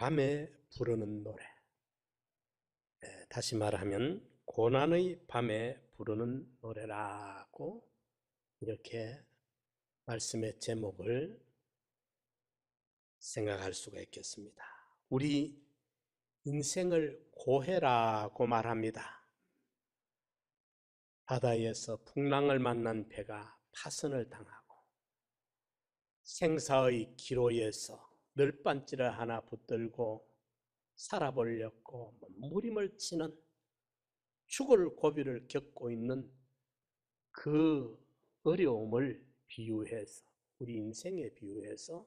밤에 부르는 노래. 다시 말하면 고난의 밤에 부르는 노래라고 이렇게 말씀의 제목을 생각할 수가 있겠습니다. 우리 인생을 고해라고 말합니다. 바다에서 풍랑을 만난 배가 파선을 당하고 생사의 기로에서 널빤지를 하나 붙들고 살아보려고 몸부림을 치는 죽을 고비를 겪고 있는 그 어려움을 비유해서, 우리 인생에 비유해서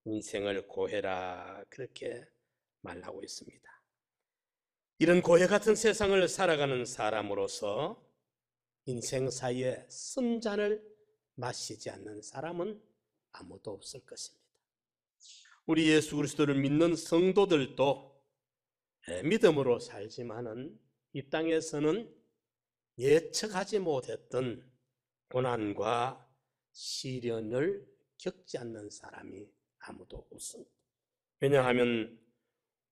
인생을 고해라 그렇게 말하고 있습니다. 이런 고해 같은 세상을 살아가는 사람으로서 인생사에 쓴 잔을 마시지 않는 사람은 아무도 없을 것입니다. 우리 예수 그리스도를 믿는 성도들도 믿음으로 살지만은 이 땅에서는 예측하지 못했던 고난과 시련을 겪지 않는 사람이 아무도 없습니다. 왜냐하면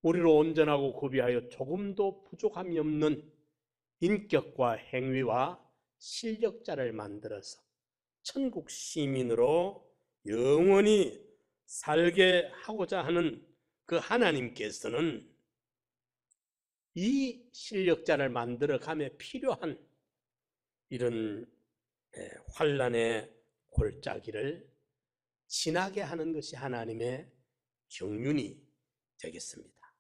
우리로 온전하고 구비하여 조금도 부족함이 없는 인격과 행위와 실력자를 만들어서 천국 시민으로 영원히 살게 하고자 하는 그 하나님께서는 이 실력자를 만들어감에 필요한 이런 환난의 골짜기를 지나게 하는 것이 하나님의 경륜이 되겠습니다.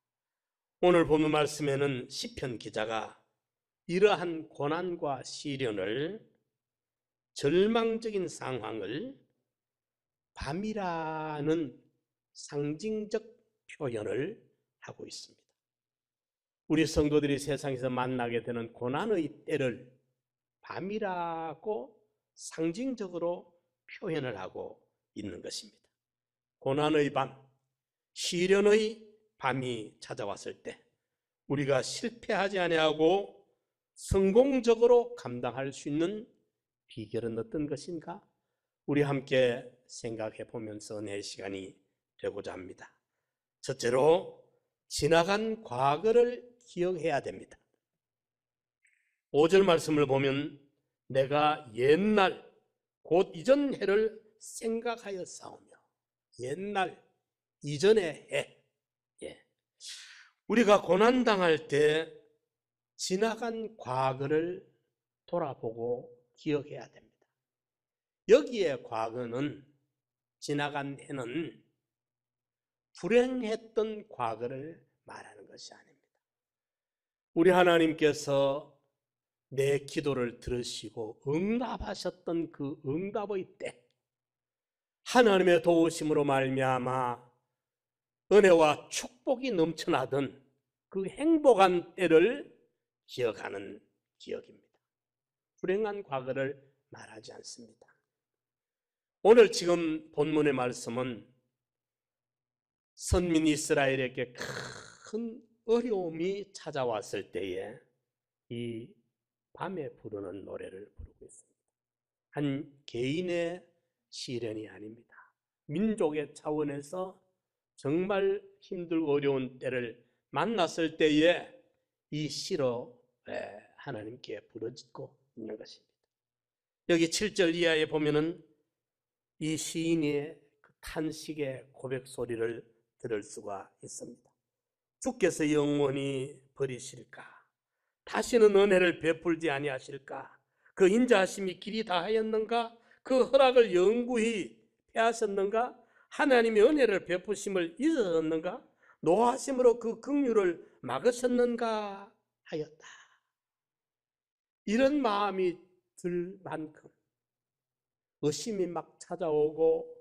오늘 본문 말씀에는 시편 기자가 이러한 고난과 시련을, 절망적인 상황을 밤이라는 상징적 표현을 하고 있습니다. 우리 성도들이 세상에서 만나게 되는 고난의 때를 밤이라고 상징적으로 표현을 하고 있는 것입니다. 고난의 밤, 시련의 밤이 찾아왔을 때 우리가 실패하지 아니하고 성공적으로 감당할 수 있는 비결은 어떤 것인가? 우리 함께 생각해 보면서 내 시간이 되고자 합니다. 첫째로 지나간 과거를 기억해야 됩니다. 5절 말씀을 보면 내가 옛날 곧 이전 해를 생각하여 싸우며, 옛날 이전의 해, 우리가 고난당할 때 지나간 과거를 돌아보고 기억해야 됩니다. 여기에 과거는, 지나간 해는 불행했던 과거를 말하는 것이 아닙니다. 우리 하나님께서 내 기도를 들으시고 응답하셨던 그 응답의 때, 하나님의 도우심으로 말미암아 은혜와 축복이 넘쳐나던 그 행복한 때를 기억하는 기억입니다. 불행한 과거를 말하지 않습니다. 오늘 지금 본문의 말씀은 선민 이스라엘에게 큰 어려움이 찾아왔을 때에 이 밤에 부르는 노래를 부르고 있습니다. 한 개인의 시련이 아닙니다. 민족의 차원에서 정말 힘들고 어려운 때를 만났을 때에 이 시로 하나님께 부르짖고 있는 것입니다. 여기 7절 이하에 보면은 이 시인의 그 탄식의 고백 소리를 들을 수가 있습니다. 주께서 영원히 버리실까? 다시는 은혜를 베풀지 아니하실까? 그 인자하심이 길이 다하였는가? 그 허락을 영구히 폐하셨는가? 하나님의 은혜를 베푸심을 잊으셨는가? 노하심으로 그 긍휼을 막으셨는가 하였다. 이런 마음이 들 만큼 의심이 막 찾아오고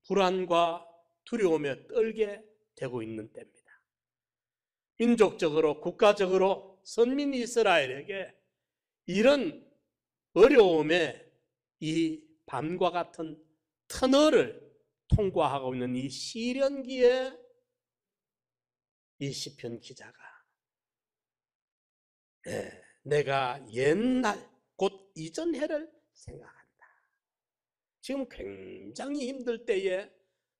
불안과 두려움에 떨게 되고 있는 때입니다. 민족적으로, 국가적으로 선민 이스라엘에게 이런 어려움에 이 밤과 같은 터널을 통과하고 있는 이 시련기에 이 시편 기자가 내가 옛날 곧 이전 해를 생각한다. 지금 굉장히 힘들 때에,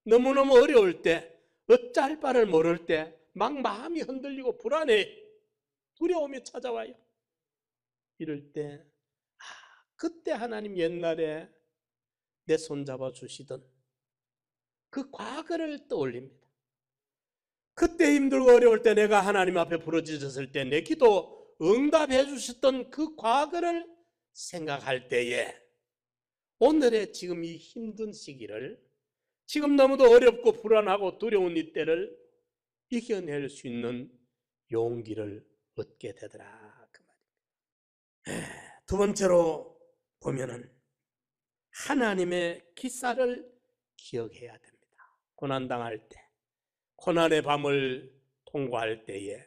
너무너무 어려울 때, 어찌할 바를 모를 때 막 마음이 흔들리고 불안해. 두려움이 찾아와요. 이럴 때 그때 하나님 옛날에 내 손 잡아 주시던 그 과거를 떠올립니다. 그때 힘들고 어려울 때 내가 하나님 앞에 부르짖었을 때 내 기도 응답해 주셨던 그 과거를 생각할 때에 오늘의 지금 이 힘든 시기를, 지금 너무도 어렵고 불안하고 두려운 이때를 이겨낼 수 있는 용기를 얻게 되더라 그 말입니다. 두 번째로 보면은 하나님의 기사를 기억해야 됩니다. 고난당할 때, 고난의 밤을 통과할 때에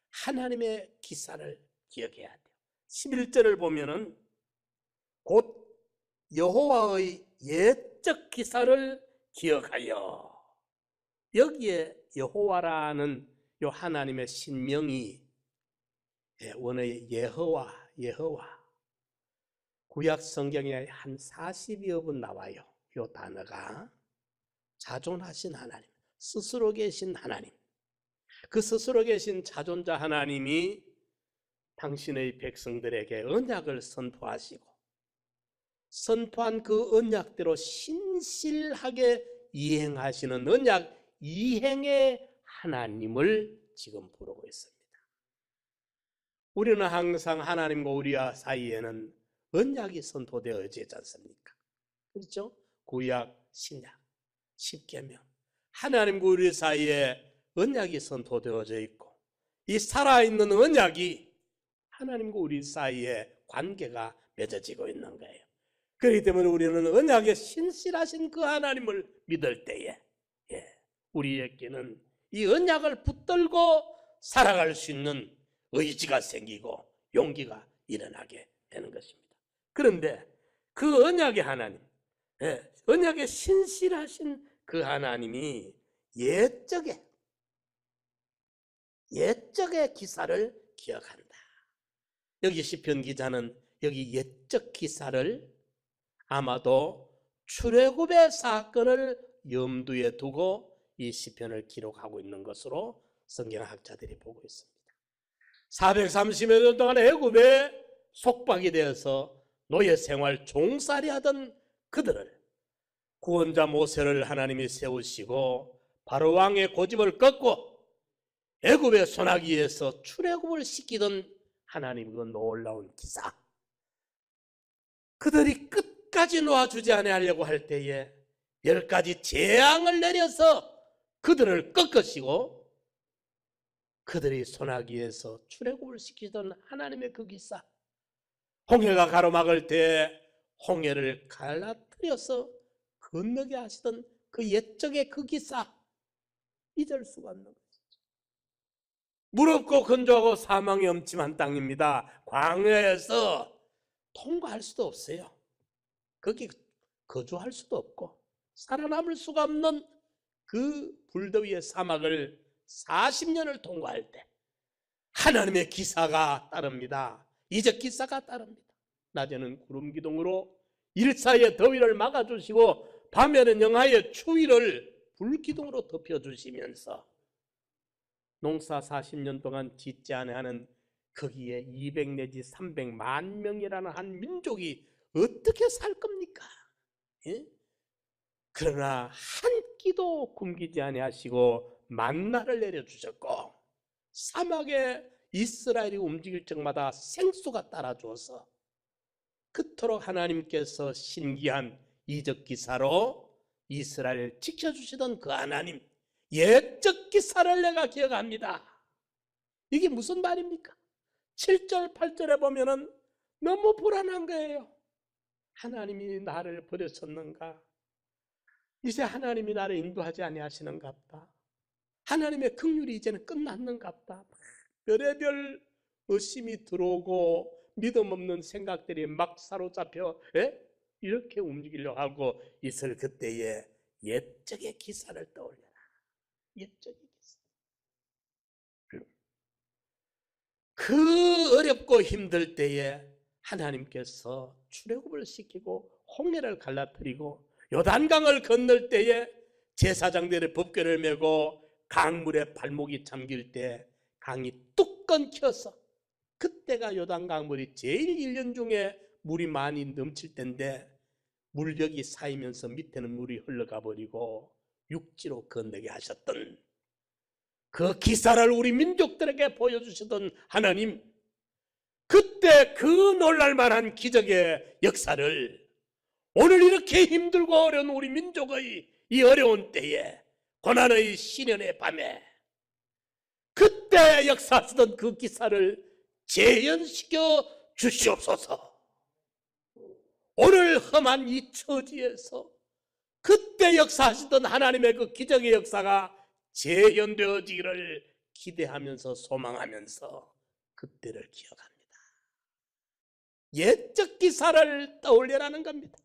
하나님의 기사를 기억해야 돼요. 11절을 보면은 곧 여호와의 예적 기사를 기억하여, 여기에 여호와라는 요 하나님의 신명이 원어의 여호와, 구약 성경에 한 40여 번 나와요. 요 단어가 자존하신 하나님, 스스로 계신 하나님, 그 스스로 계신 자존자 하나님이 당신의 백성들에게 언약을 선포하시고 선포한 그 언약대로 신실하게 이행하시는 언약 이행의 하나님을 지금 부르고 있습니다. 우리는 항상 하나님과 우리 사이에는 언약이 선포되어져 있지 않습니까? 그렇죠? 구약, 신약, 십계명, 하나님과 우리 사이에 언약이 선포되어져 있고 이 살아있는 언약이 하나님과 우리 사이에 관계가 맺어지고 있는 거예요. 그렇기 때문에 우리는 언약에 신실하신 그 하나님을 믿을 때에 우리에게는 이 언약을 붙들고 살아갈 수 있는 의지가 생기고 용기가 일어나게 되는 것입니다. 그런데 그 언약의 하나님, 언약에 신실하신 그 하나님이 옛적의 기사를 기억한다. 여기 시편 기자는 여기 옛적 기사를 아마도 출애굽의 사건을 염두에 두고 이 시편을 기록하고 있는 것으로 성경학자들이 보고 있습니다. 430여 년 동안 애굽에 속박이 되어서 노예 생활 종살이 하던 그들을 구원자 모세를 하나님이 세우시고 바로 왕의 고집을 꺾고 애굽의 소나기에서 출애굽을 시키던 하나님의 그 놀라운 기사, 그들이 끝까지 놓아주지 아니하려고 할 때에 10가지 재앙을 내려서 그들을 꺾으시고 그들이 소나기에서 출애굽을 시키던 하나님의 그 기사, 홍해가 가로막을 때 홍해를 갈라뜨려서 건너게 하시던 그 옛적의 그 기사, 잊을 수가 없는 것이죠. 무겁고 건조하고 사망이 엄침한 땅입니다. 광야에서 통과할 수도 없어요. 거기 거주할 수도 없고 살아남을 수가 없는 그 불더위의 사막을 40년을 통과할 때 하나님의 기사가 따릅니다. 이적 기사가 따릅니다. 낮에는 구름 기둥으로 일사의 더위를 막아주시고 밤에는 영하의 추위를 불 기둥으로 덮여주시면서 농사 40년 동안 짓지 아니하는 거기에 200 내지 300만 명이라는 한 민족이 어떻게 살 겁니까? 그러나 한 끼도 굶기지 아니하시고 만나를 내려주셨고 사막에 이스라엘이 움직일 적마다 생수가 따라줘서 그토록 하나님께서 신기한 이적 기사로 이스라엘을 지켜주시던 그 하나님, 옛적 기사를 내가 기억합니다. 이게 무슨 말입니까? 7절 8절에 보면은 너무 불안한 거예요. 하나님이 나를 버렸었는가? 이제 하나님이 나를 인도하지 아니하시는갑다. 하나님의 긍휼이 이제는 끝났는갑다. 별의별 의심이 들어오고 믿음 없는 생각들이 막 사로잡혀 이렇게 움직이려고 하고 있을 그때에 옛적의 기사를 떠올려라. 옛적의 기사. 그 어렵고 힘들 때에 하나님께서 출애굽을 시키고 홍해를 갈라뜨리고 요단강을 건널 때에 제사장들의 법궤를 메고 강물에 발목이 잠길 때 강이 뚝 끊겨서, 그때가 요단 강물이 제일 1년 중에 물이 많이 넘칠 때인데 물벽이 쌓이면서 밑에는 물이 흘러가 버리고 육지로 건너게 하셨던 그 기사를 우리 민족들에게 보여주시던 하나님, 그때 그 놀랄만한 기적의 역사를 오늘 이렇게 힘들고 어려운 우리 민족의 이 어려운 때에, 고난의 시련의 밤에 그때 역사하시던 그 기사를 재현시켜 주시옵소서. 오늘 험한 이 처지에서 그때 역사하시던 하나님의 그 기적의 역사가 재현되어지기를 기대하면서 소망하면서 그때를 기억합니다. 옛적 기사를 떠올려라는 겁니다.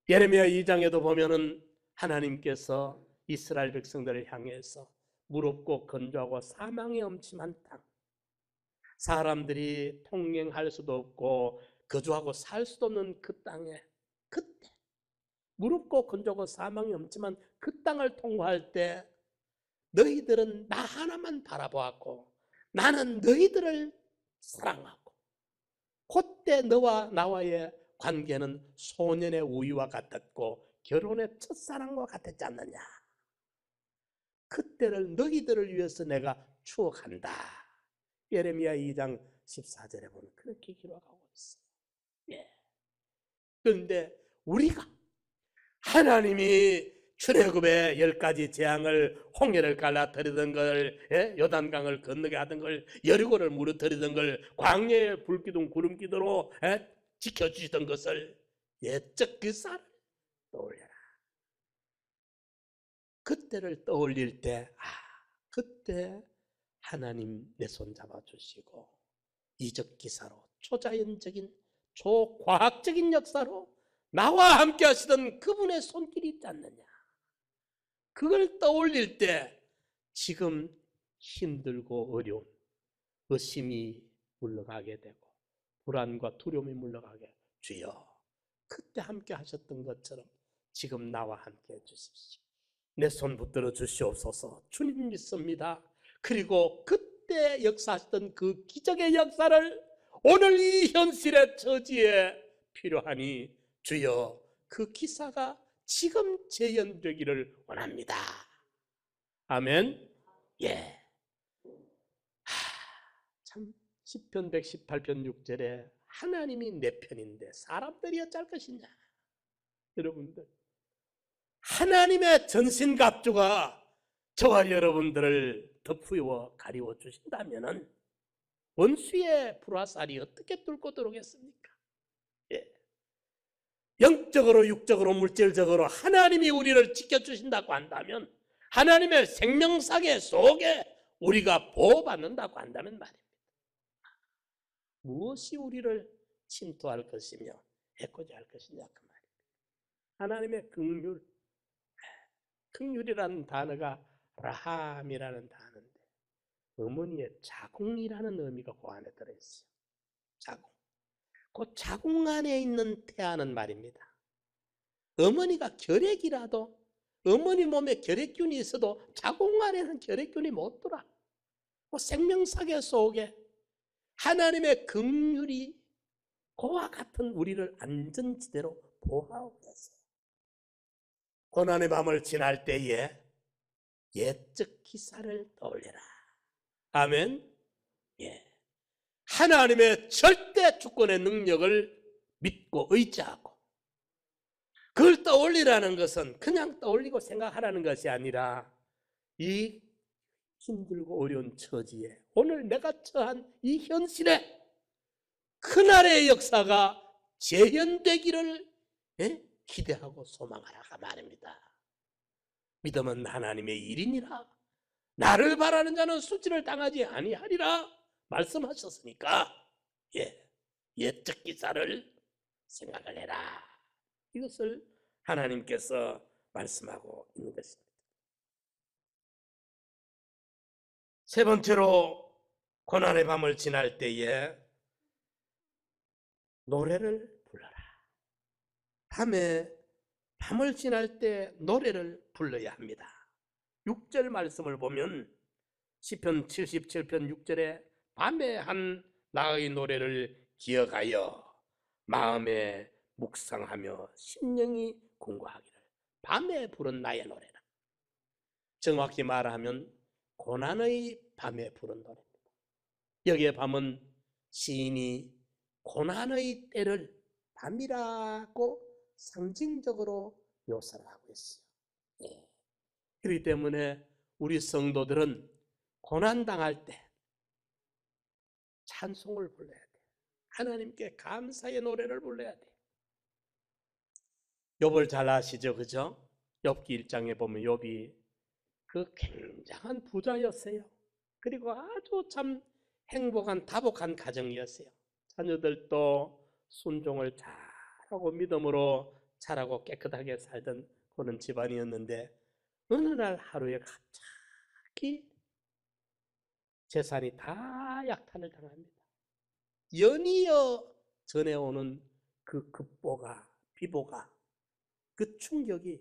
예레미야 2장에도 보면은 하나님께서 이스라엘 백성들을 향해서 무겁고 건조하고 사망의 엄침한 땅, 사람들이 통행할 수도 없고 거주하고 살 수도 없는 그 땅에, 그때 무겁고 건조하고 사망이 엄침한 그 땅을 통과할 때 너희들은 나 하나만 바라보았고 나는 너희들을 사랑하고, 그때 너와 나와의 관계는 소년의 우유와 같았고 결혼의 첫사랑과 같았지 않느냐. 그때를 너희들을 위해서 내가 추억한다. 예레미야 2장 14절에 보면 그렇게 기록하고 있어요. 예. 그런데 우리가 하나님이 출애굽의 10가지 재앙을, 홍해를 갈라뜨리던 걸, 요단강을 건너게 하던 걸, 여리고를 무너뜨리던 걸, 광야의 불기둥 구름기둥으로 지켜주시던 것을, 옛적 기사를 떠올려라. 그때를 떠올릴 때, 그때 하나님 내 손 잡아주시고 이적 기사로, 초자연적인 초과학적인 역사로 나와 함께 하시던 그분의 손길이 있지 않느냐. 그걸 떠올릴 때 지금 힘들고 어려운 의심이 물러가게 되고 불안과 두려움이 물러가게, 주여 그때 함께 하셨던 것처럼 지금 나와 함께 해주십시오. 내 손 붙들어 주시옵소서. 주님 믿습니다. 그리고 그때 역사하셨던 그 기적의 역사를 오늘 이 현실의 처지에 필요하니 주여 그 기사가 지금 재현되기를 원합니다. 아멘. 예. 참 시편 118편 6절에 하나님이 내 편인데 사람들이 어쩔 것이냐. 여러분들, 하나님의 전신갑주가 저와 여러분들을 덮으워 가리워 주신다면은 원수의 불화살이 어떻게 뚫고 들어오겠습니까? 예. 영적으로, 육적으로, 물질적으로 하나님이 우리를 지켜주신다고 한다면, 하나님의 생명사계 속에 우리가 보호받는다고 한다면 말입니다. 무엇이 우리를 침투할 것이며 해코지 할 것이냐 그 말입니다. 하나님의 긍휼, 긍휼이라는 단어가 라함이라는 단어인데 어머니의 자궁이라는 의미가 그 안에 들어있어요. 자궁. 그 자궁 안에 있는 태아는 말입니다. 어머니가 결핵이라도, 어머니 몸에 결핵균이 있어도 자궁 안에는 결핵균이 못 들어와. 그 생명사계 속에 하나님의 긍휼이 그와 같은 우리를 안전지대로 보호하고 계세요. 고난의 밤을 지날 때에 옛적 기사를 떠올려라. 아멘. 예. 하나님의 절대 주권의 능력을 믿고 의지하고, 그걸 떠올리라는 것은 그냥 떠올리고 생각하라는 것이 아니라 이 힘들고 어려운 처지에, 오늘 내가 처한 이 현실에 그날의 역사가 재현되기를 기대하고 소망하라 말입니다. 믿음은 하나님의 일이니라. 나를 바라는 자는 수치를 당하지 아니하리라 말씀하셨으니까, 옛적 기사를 생각을 해라. 이것을 하나님께서 말씀하고 있는 것입니다. 세 번째로, 고난의 밤을 지날 때에 노래를 불러라. 밤을 지날 때 노래를 불러야 합니다. 6절 말씀을 보면 시편 77편 6절에 밤에 한 나의 노래를 기억하여 마음에 묵상하며 심령이 공고하기를. 밤에 부른 나의 노래라. 정확히 말하면 고난의 밤에 부른 노래입니다. 여기에 밤은 시인이 고난의 때를 밤이라고 상징적으로 묘사를 하고 있어요. 예. 그렇기 때문에 우리 성도들은 고난당할 때 찬송을 불러야 돼. 하나님께 감사의 노래를 불러야 돼. 욥을 잘 아시죠? 그죠? 욥기 1장에 보면 욥이 그 굉장한 부자였어요. 그리고 아주 참 행복한 다복한 가정이었어요. 자녀들도 순종을 잘하고 믿음으로 잘하고 깨끗하게 살던 그런 집안이었는데 어느 날 하루에 갑자기 재산이 다 약탈을 당합니다. 연이어 전해오는 그 급보가, 비보가, 그 충격이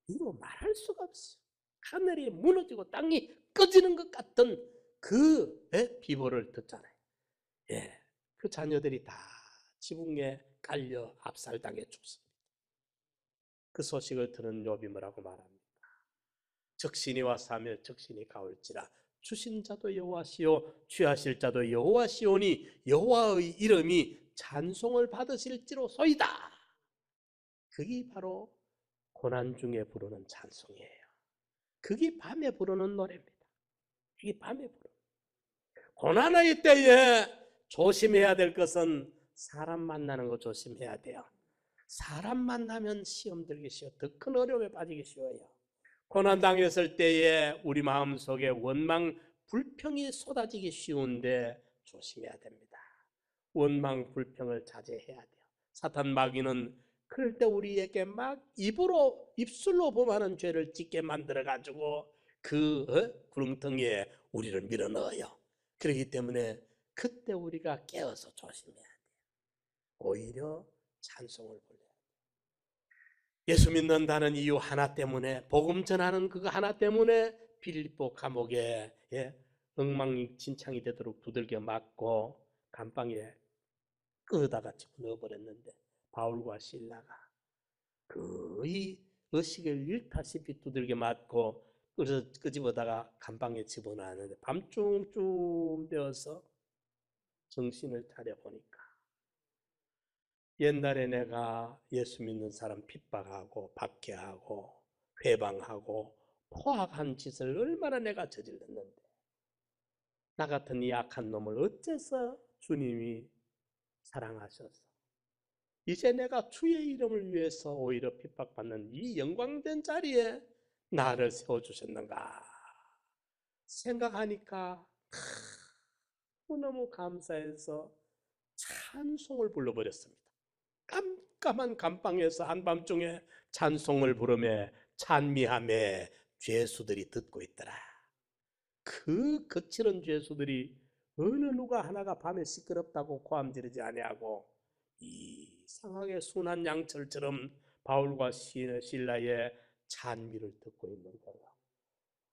이로 말할 수가 없어요. 하늘이 무너지고 땅이 꺼지는 것 같던 그 비보를 듣잖아요. 예, 그 자녀들이 다 지붕에 깔려 압살당해 죽습니다. 그 소식을 들은 욥이 뭐라고 말합니까? 적신이 와사며 적신이 가올지라 주신 자도 여호와시오 취하실 자도 여호와시오니 여호와의 이름이 찬송을 받으실지로소이다. 그게 바로 고난 중에 부르는 찬송이에요. 그게 밤에 부르는 노래입니다. 그게 밤에 부르는. 고난의 때에 조심해야 될 것은 사람 만나는 거 조심해야 돼요. 사람 만나면 시험 들기 쉬워. 더 큰 어려움에 빠지기 쉬워요. 고난 당했을 때에 우리 마음속에 원망, 불평이 쏟아지기 쉬운데 조심해야 됩니다. 원망, 불평을 자제해야 돼요. 사탄 마귀는 그럴 때 우리에게 막 입술로 범하는 죄를 짓게 만들어가지고 그 구렁텅이에 우리를 밀어넣어요. 그렇기 때문에 그때 우리가 깨어서 조심해야 돼요. 오히려 찬송을 불러야 돼요. 예수 믿는다는 이유 하나 때문에, 복음 전하는 그거 하나 때문에 빌립보 감옥에 엉망진창이 되도록 두들겨 맞고 감방에 끄다가 집어넣어버렸는데 바울과 실라가 거의 의식을 잃다시피 두들겨 맞고 끄집어다가 감방에 집어넣었는데 밤중쯤 되어서 정신을 차려보니까 옛날에 내가 예수 믿는 사람 핍박하고 박해하고 회방하고 포악한 짓을 얼마나 내가 저질렀는데 나 같은 이 악한 놈을 어째서 주님이 사랑하셔서 이제 내가 주의 이름을 위해서 오히려 핍박받는 이 영광된 자리에 나를 세워주셨는가 생각하니까 너무 감사해서 찬송을 불러버렸습니다. 깜깜한 감방에서 한밤중에 찬송을 부르며 찬미하며 죄수들이 듣고 있더라. 그 거칠은 죄수들이 어느 누가 하나가 밤에 시끄럽다고 고함지르지 아니하고 이상하게 순한 양철처럼 바울과 실라의 찬미를 듣고 있는 거예요.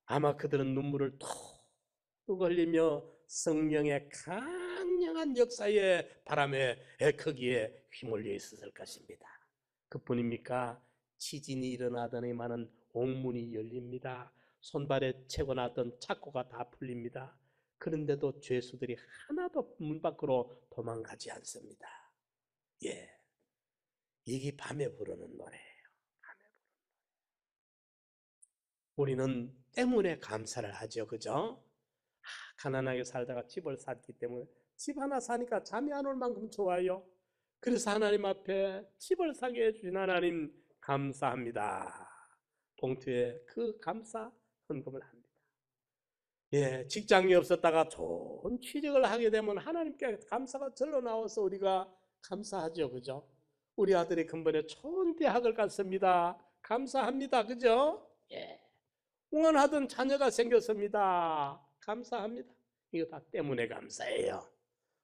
아마 그들은 눈물을 톡 흘리며 성령의 강력한 역사의 바람에 거기에 휘몰려 있었을 것입니다. 그뿐입니까? 지진이 일어나더니만은 옥문이 열립니다. 손발에 채워놨던 착고가 다 풀립니다. 그런데도 죄수들이 하나도 문 밖으로 도망가지 않습니다. 예, 이게 밤에 부르는 노래예요. 밤에 부르는 노래. 우리는 때문에 감사를 하죠, 그죠? 가난하게 살다가 집을 샀기 때문에 집 하나 사니까 잠이 안 올 만큼 좋아요. 그래서 하나님 앞에 집을 사게 해주신 하나님 감사합니다. 봉투에 그 감사 헌금을 합니다. 예, 직장이 없었다가 좋은 취직을 하게 되면 하나님께 감사가 절로 나와서 우리가 감사하죠, 그죠? 우리 아들이 근본에 좋은 대학을 갔습니다. 감사합니다, 그죠? 예. 원하던 자녀가 생겼습니다. 감사합니다. 이거 다 때문에 감사해요.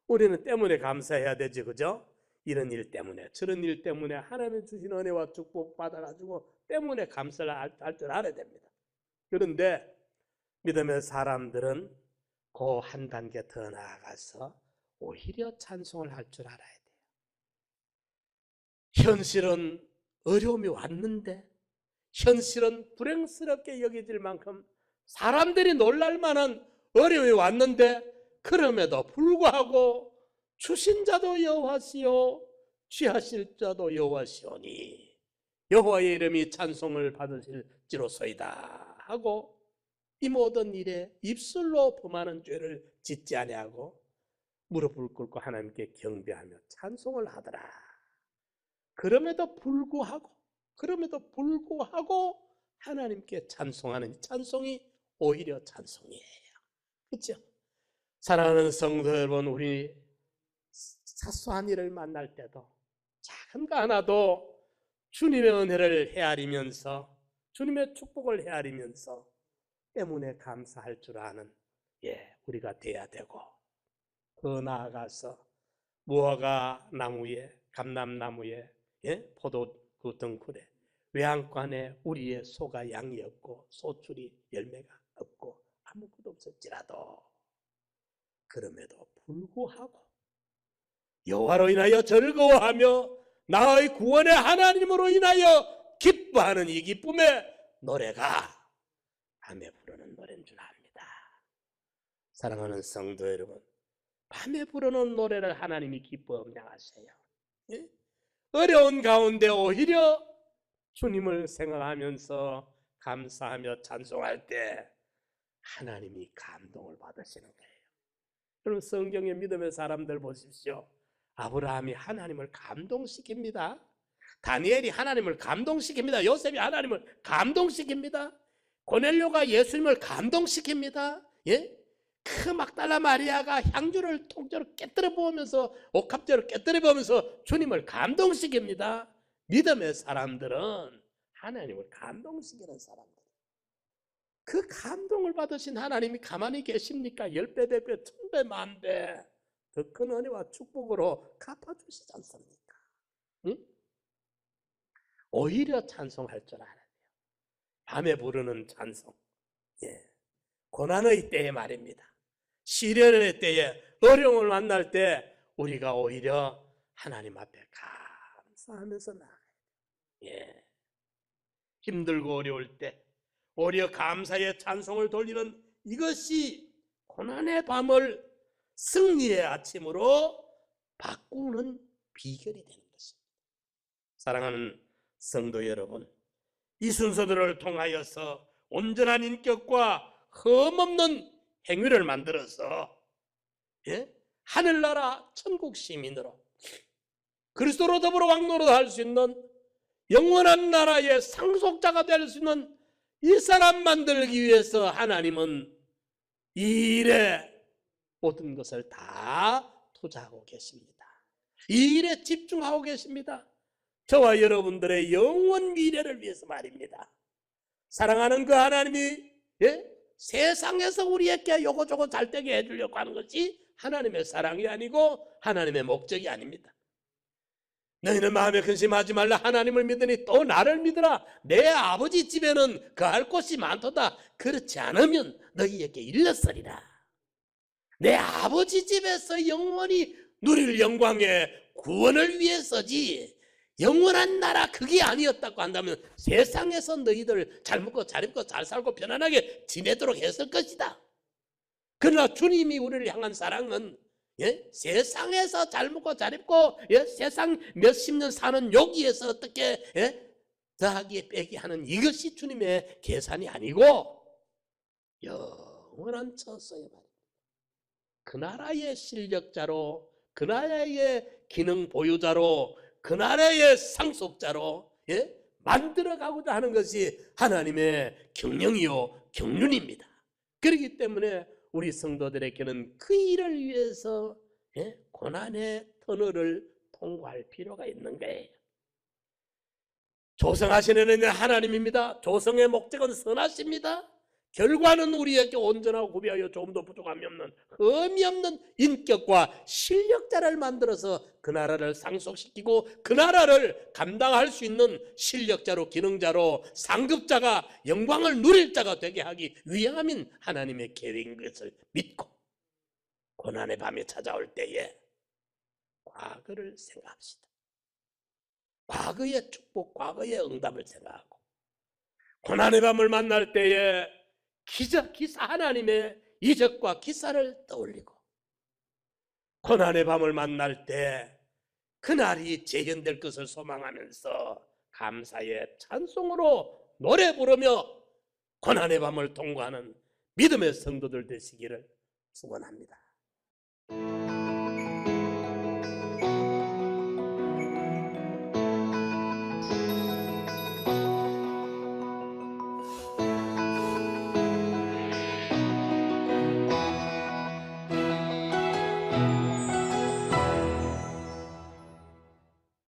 우리는 때문에 감사해야 되지, 그죠? 이런 일 때문에, 저런 일 때문에 하나님 주신 은혜와 축복 받아가지고 때문에 감사를 할 줄 알아야 됩니다. 그런데 믿음의 사람들은 그 한 단계 더 나아가서 오히려 찬송을 할 줄 알아야 돼요. 현실은 어려움이 왔는데, 현실은 불행스럽게 여겨질 만큼 사람들이 놀랄 만한 어려움이 왔는데, 그럼에도 불구하고 주신 자도 여호와시요 취하실 자도 여호와시오니 여호와의 이름이 찬송을 받으실지로소이다 하고, 이 모든 일에 입술로 범하는 죄를 짓지 아니하고 무릎을 꿇고 하나님께 경배하며 찬송을 하더라. 그럼에도 불구하고 하나님께 찬송하는 찬송이 오히려 찬송이에요. 그렇죠? 사랑하는 성도 여러분, 우리 사소한 일을 만날 때도 작은 거 하나도 주님의 은혜를 헤아리면서, 주님의 축복을 헤아리면서 때문에 감사할 줄 아는 우리가 돼야 되고, 더 나아가서 무화과 나무에, 감람나무에, 포도 그 덩굴에, 외양간에 우리의 소가 양이 없고 소출이 열매가 없고 아무것도 없었지라도 그럼에도 불구하고 여호와로 인하여 즐거워하며 나의 구원의 하나님으로 인하여 기뻐하는 이 기쁨의 노래가 밤에 부르는 노래인 줄 압니다. 사랑하는 성도 여러분, 밤에 부르는 노래를 하나님이 기뻐 음양하세요. 어려운 가운데 오히려 주님을 생각하면서 감사하며 찬송할 때 하나님이 감동을 받으시는 거예요. 여러분, 성경의 믿음의 사람들 보십시오. 아브라함이 하나님을 감동시킵니다. 다니엘이 하나님을 감동시킵니다. 요셉이 하나님을 감동시킵니다. 고넬료가 예수님을 감동시킵니다. 그 막달라 마리아가 향주를 통째로 깨뜨려 부으면서, 옥합제로 깨뜨려 부으면서 주님을 감동시킵니다. 믿음의 사람들은 하나님을 감동시키는 사람들. 그 감동을 받으신 하나님이 가만히 계십니까? 10배, 100배, 1000배, 만배 더 큰 은혜와 축복으로 갚아주시지 않습니까? 응? 오히려 찬송할 줄 알아야 돼요. 밤에 부르는 찬송. 고난의 때에 말입니다. 시련의 때에, 어려움을 만날 때 우리가 오히려 하나님 앞에 감사하면서 나아가야 돼요. 힘들고 어려울 때 오히려 감사의 찬송을 돌리는 이것이 고난의 밤을 승리의 아침으로 바꾸는 비결이 되는 것입니다. 사랑하는 성도 여러분, 이 순서들을 통하여서 온전한 인격과 흠없는 행위를 만들어서 하늘나라 천국 시민으로 그리스도로 더불어 왕노릇 할 수 있는 영원한 나라의 상속자가 될 수 있는 이 사람 만들기 위해서 하나님은 이 일에 모든 것을 다 투자하고 계십니다. 이 일에 집중하고 계십니다. 저와 여러분들의 영원 미래를 위해서 말입니다. 사랑하는 그 하나님이 세상에서 우리에게 요거저거 잘되게 해주려고 하는 것이 하나님의 사랑이 아니고 하나님의 목적이 아닙니다. 너희는 마음에 근심하지 말라. 하나님을 믿으니 또 나를 믿으라. 내 아버지 집에는 거할 곳이 많도다. 그렇지 않으면 너희에게 일렀으리라. 내 아버지 집에서 영원히 누릴 영광의 구원을 위해서지 영원한 나라 그게 아니었다고 한다면 세상에서 너희들 잘 먹고 잘 입고 잘 살고 편안하게 지내도록 했을 것이다. 그러나 주님이 우리를 향한 사랑은 세상에서 잘 먹고 잘 입고 세상 몇십 년 사는 여기에서 어떻게 더하기 빼기 하는 이것이 주님의 계산이 아니고 영원한 처소에 말입니다. 그 나라의 실력자로, 그 나라의 기능 보유자로, 그 나라의 상속자로 만들어가고자 하는 것이 하나님의 경영이요 경륜입니다. 그렇기 때문에 우리 성도들에게는 그 일을 위해서 고난의 터널을 통과할 필요가 있는 거예요. 조성하시는 하나님입니다. 조성의 목적은 선하십니다. 결과는 우리에게 온전하고 구비하여 조금도 부족함이 없는 흠이 없는 인격과 실력자를 만들어서 그 나라를 상속시키고 그 나라를 감당할 수 있는 실력자로, 기능자로, 상급자가, 영광을 누릴 자가 되게 하기 위함인 하나님의 계획인 것을 믿고 고난의 밤이 찾아올 때에 과거를 생각합시다. 과거의 축복, 과거의 응답을 생각하고 고난의 밤을 만날 때에 기사 하나님의 이적과 기사를 떠올리고 고난의 밤을 만날 때 그날이 재현될 것을 소망하면서 감사의 찬송으로 노래 부르며 고난의 밤을 통과하는 믿음의 성도들 되시기를 축원합니다.